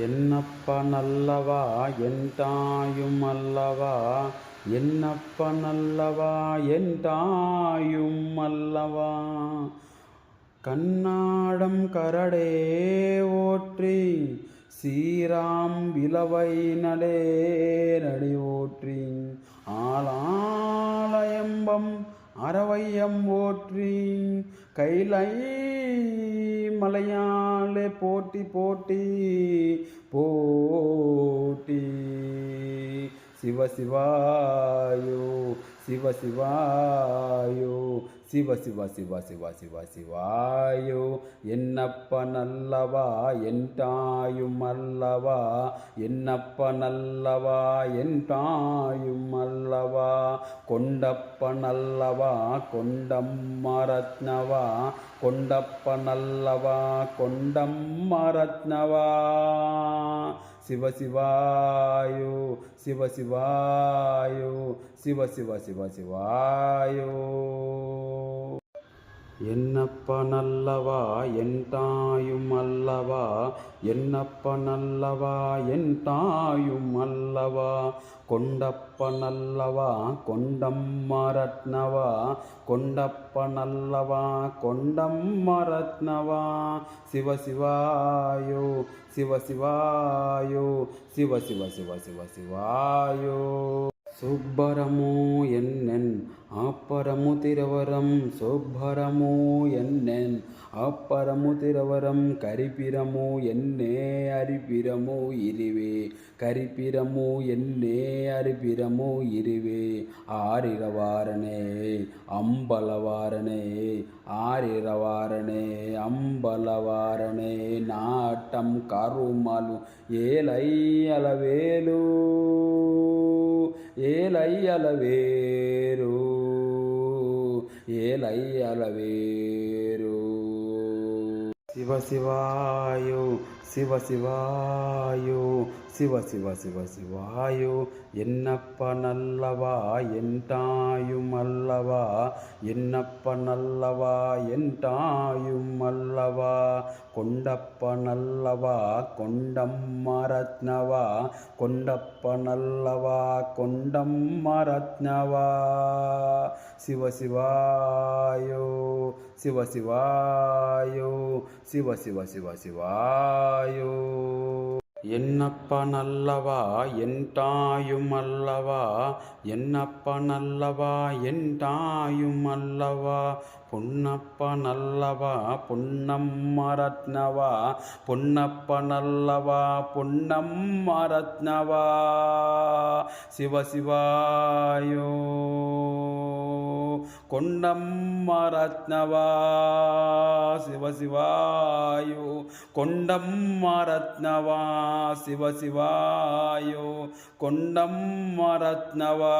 என்னப்ப நல்லவா என்தாயும் அல்லவா, என்னப்ப நல்லவா என்தாயும் அல்லவா. கண்ணாடம் கரடே ஓற்றி சீராம் விளவை நடே நடி ஓற்றி, ஆளாலயம்பம் அறவையம் ஓற்றி கைலை மலையாளே போட்டி போட்டி போட்டி. சிவசிவாயோ சிவசிவாயோ சிவசிவாயோ. என்னப்ப நல்லவா என்தாயும் அல்லவா, என்னப்ப நல்லவா என்தாயும் அல்லவா. கொண்டப்ப நல்லவா கொண்டம்மரத்னவா, கொண்டப்ப நல்லவா கொண்டம்மரத்னவா. சிவசிவாயோ சிவசிவாயோ சிவசிவாயோ. என்னப்ப நல்லவா என்தாயும் அல்லவா, என்னப்ப நல்லவா என்தாயும் அல்லவா. கொண்டப்ப நல்லவா கொண்டம்மரத்னவா, கொண்டப்ப நல்லவா கொண்டம்மரத்னவா. சிவசிவாயோ சிவசிவாயோ சிவசிவாயோ. சுப்பரமோ என்னென் அப்பரமு திரவரம், சுப்பரமோ என்னென் அப்பரமு திரவரம். கரிபிரமோ என்னே அரிபிரமோ இருவே, கரிபிரமோ என்னே அரிபிரமோ இருவே. ஆரிரவாரனே அம்பலவாரனே, ஆரிரவாரனே அம்பலவாரனே. நாட்டம் கருமலு ஏலை அளவேலு, ஏலை அளவேரு, ஏலை அளவேரு. சிவசிவாயோ சிவசிவாயோ சிவசிவாயோ. என்னப்ப நல்லவா என்தாயும் அல்லவா, என்னப்ப நல்லவா என்தாயும் அல்லவா. கொண்டப்ப நல்லவா கொண்டம்மரத்னவா, கொண்டப்ப நல்லவா கொண்டம்மரத்னவா. சிவசிவாயோ சிவசிவாயோ சிவசிவாயோ. என்னப்ப நல்லவா என்தாயும் அல்லவா, என்னப்ப நல்லவா என்தாயும் அல்லவா. பொன்னப்ப நல்லவா பொன்னம்மரத்னவா, பொன்னப்ப நல்லவா பொன்னம்மரத்னவா. சிவசிவாயோ கொண்டம்மரத்னவா, சிவசிவாயோ கொண்டம்மரத்னவா. சிவசிவாயோ கொண்டம்மரத்னவா.